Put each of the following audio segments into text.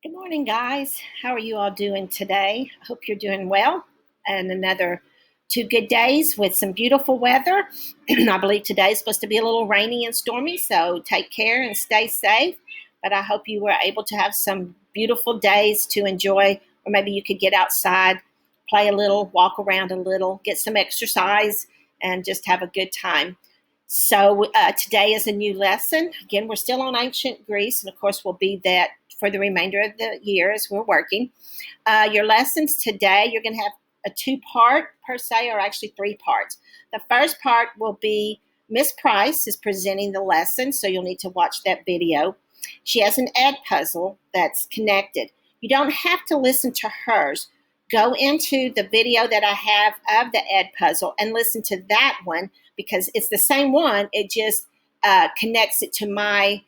Good morning, guys. How are you all doing today? I hope you're doing well. And another 2 good days with some beautiful weather. I believe today is supposed to be a little rainy and stormy, so take care and stay safe. But I hope you were able to have some beautiful days to enjoy, or maybe you could get outside, play a little, walk around a little, get some exercise, and just have a good time. So today is a new lesson. Again, we're still on ancient Greece, and of course, we'll be that for the remainder of the year as we're working. Your lessons today, you're going to have a two-part per se, or actually three parts. The first part will be Miss Price is presenting the lesson, so you'll need to watch that video. She has an ed puzzle that's connected. You don't have to listen to hers. Go into the video that I have of the ed puzzle and listen to that one because it's the same one. It just connects it to my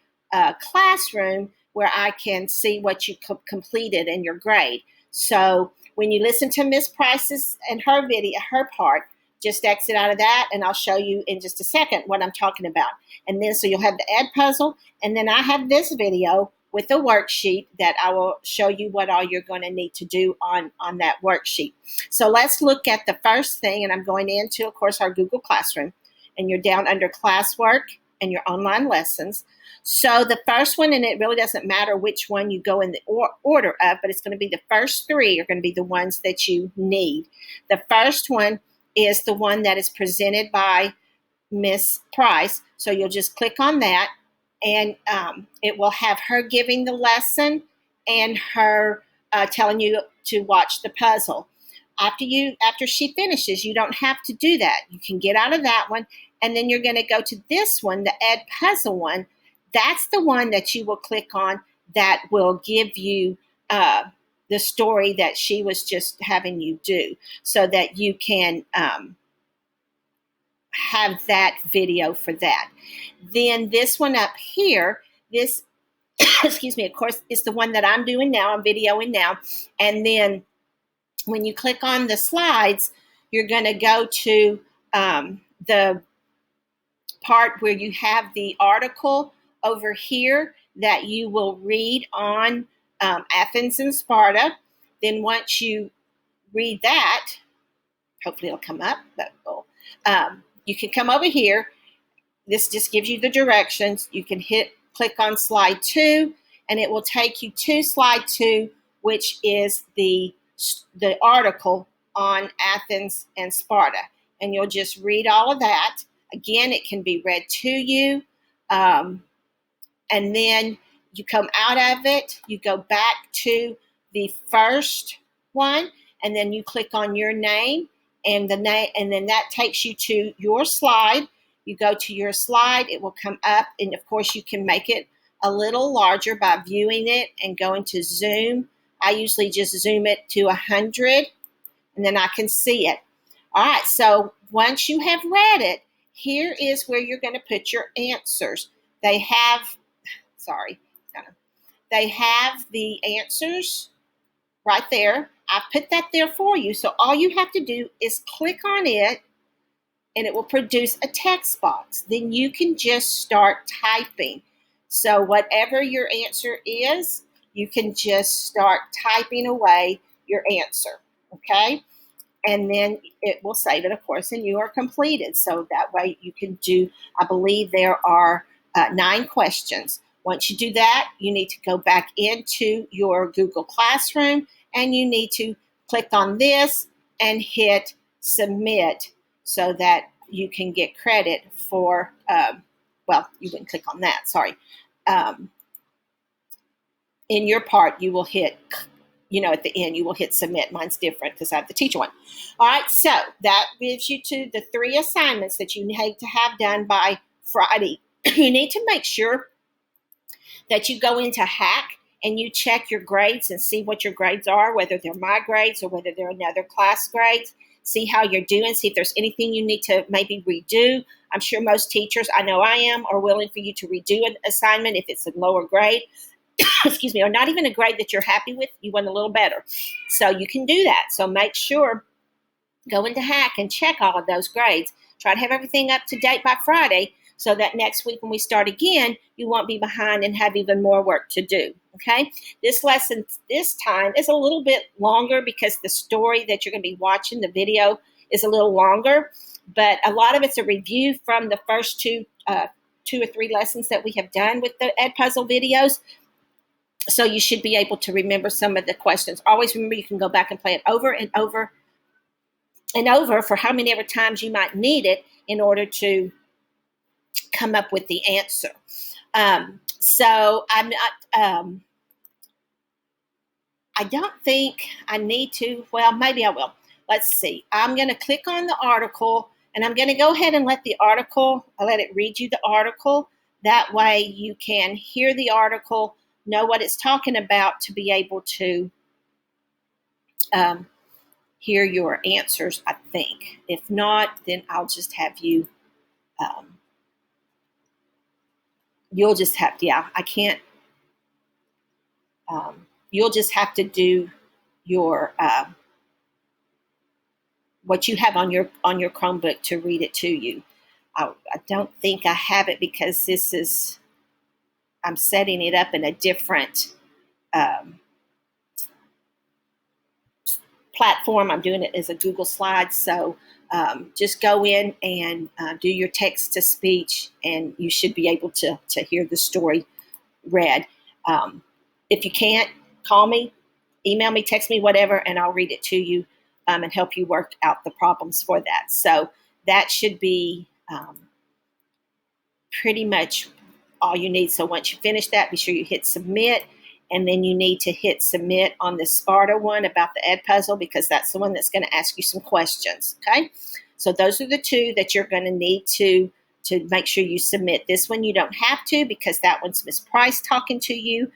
classroom where I can see what you completed in your grade. So when you listen to Miss Price's and her video, her part, just exit out of that, and I'll show you in just a second what I'm talking about. And then so you'll have the ed puzzle, and then I have this video with a worksheet that I will show you what all you're going to need to do on that worksheet. So let's look at the first thing, and I'm going into, of course, our Google Classroom, and you're down under classwork and your online lessons. So the first one, and it really doesn't matter which one you go in the order of, but it's going to be the first three are going to be the ones that you need. The first one is the one that is presented by Miss Price. So you'll just click on that, and it will have her giving the lesson and her telling you to watch the puzzle. After she finishes, you don't have to do that. You can get out of that one, and then you're going to go to this one, the ed puzzle one. That's the one that you will click on that will give you the story that she was just having you do so that you can have that video for that. Then this one up here, this, excuse me, of course, is the one that I'm doing now. I'm videoing now. And then when you click on the slides, you're going to go to the part where you have the article over here that you will read on Athens and Sparta. Then once you read that, hopefully it'll come up, but you can come over here. This just gives you the directions. You can click on slide 2, and it will take you to slide 2, which is the article on Athens and Sparta. And you'll just read all of that. Again, it can be read to you. And then you come out of it, you go back to the first one, and then you click on your name, and then that takes you to your slide. You go to your slide, it will come up, and of course you can make it a little larger by viewing it and going to zoom. I usually just zoom it to 100, and then I can see it. All right, so once you have read it, here is where you're going to put your answers. They have the answers right there. I put that there for you. So all you have to do is click on it, and it will produce a text box. Then you can just start typing. So whatever your answer is, you can just start typing away your answer, okay? And then it will save it, of course, and you are completed. So that way you can do, I believe there are 9 questions. Once you do that, you need to go back into your Google Classroom, and you need to click on this and hit submit so that you can get credit for, you wouldn't click on that, sorry. In your part, you will hit, at the end, you will hit submit. Mine's different because I have the teacher one. All right, so that gives you to the 3 assignments that you need to have done by Friday. You need to make sure that you go into Hack and you check your grades and see what your grades are, whether they're my grades or whether they're another class grades. See how you're doing, see if there's anything you need to maybe redo. I'm sure most teachers, I know I am, are willing for you to redo an assignment if it's a lower grade. Excuse me, or not even a grade that you're happy with, you want a little better. So you can do that. So make sure, go into Hack and check all of those grades. Try to have everything up to date by Friday so that next week when we start again, you won't be behind and have even more work to do. Okay, this lesson this time is a little bit longer because the story that you're going to be watching, the video, is a little longer, but a lot of it's a review from the first two or three lessons that we have done with the Ed Puzzle videos. So you should be able to remember some of the questions. Always remember you can go back and play it over and over and over for how many ever times you might need it in order to come up with the answer. So I'm not, I don't think I need to, well, maybe I will. Let's see. I'm going to click on the article, and I'm going to go ahead and let it read you the article. That way you can hear the article, know what it's talking about to be able to hear your answers, I think. If not, then I'll just have you, you'll just have, I can't, you'll just have to do your, what you have on your Chromebook to read it to you. I don't think I have it because I'm setting it up in a different platform. I'm doing it as a Google Slides. So just go in and do your text to speech, and you should be able to hear the story read. If you can't, call me, email me, text me, whatever, and I'll read it to you and help you work out the problems for that. So that should be pretty much all you need. So once you finish that, be sure you hit submit, and then you need to hit submit on the Sparta one about the Ed Puzzle, because that's the one that's going to ask you some questions. Okay, so those are the two that you're going to need to make sure you submit. This one you don't have to, because that one's Miss Price talking to you,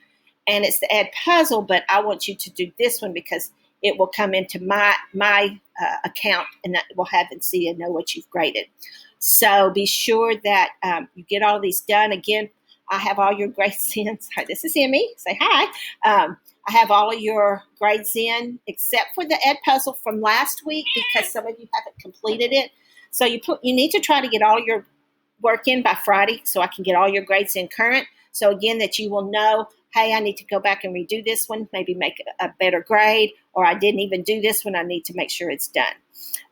and it's the Ed Puzzle, but I want you to do this one because it will come into my account, and that will have and see and know what you've graded. So be sure that you get all these done. Again, I have all your grades in. Hi, this is Emmy. Say hi. I have all of your grades in except for the Ed Puzzle from last week, because some of you haven't completed it. So you need to try to get all your work in by Friday so I can get all your grades in current. So again, that you will know, hey, I need to go back and redo this one, maybe make a better grade, or I didn't even do this one. I need to make sure it's done.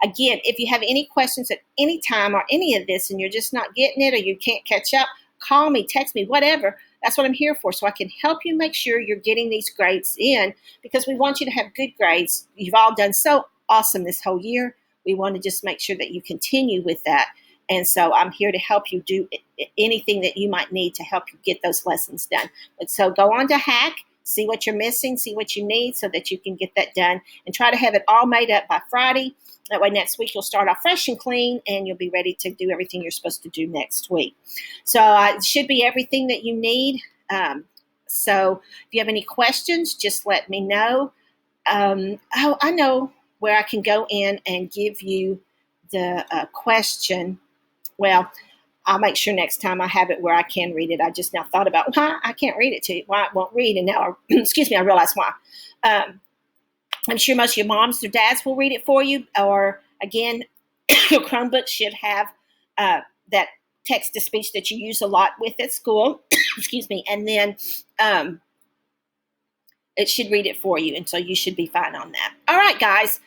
Again, if you have any questions at any time or any of this and you're just not getting it or you can't catch up, call me, text me, whatever. That's what I'm here for, so I can help you make sure you're getting these grades in, because we want you to have good grades. You've all done so awesome this whole year. We want to just make sure that you continue with that. And so I'm here to help you do anything that you might need to help you get those lessons done. But so go on to Hack, see what you're missing, see what you need so that you can get that done, and try to have it all made up by Friday. That way next week you'll start off fresh and clean, and you'll be ready to do everything you're supposed to do next week. So it should be everything that you need. So if you have any questions, just let me know. I know where I can go in and give you the question. Well, I'll make sure next time I have it where I can read it. I just now thought about why I can't read it to you, why it won't read, and now, excuse me, I realize why. I'm sure most of your moms or dads will read it for you, or again, your Chromebook should have that text-to-speech that you use a lot with at school, excuse me, and then it should read it for you, and so you should be fine on that. All right, guys.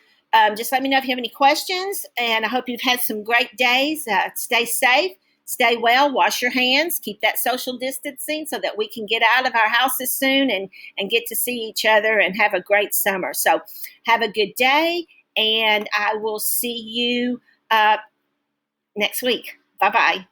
Just let me know if you have any questions, and I hope you've had some great days. Stay safe, stay well, wash your hands, keep that social distancing so that we can get out of our houses soon and get to see each other and have a great summer. So have a good day, and I will see you next week. Bye-bye.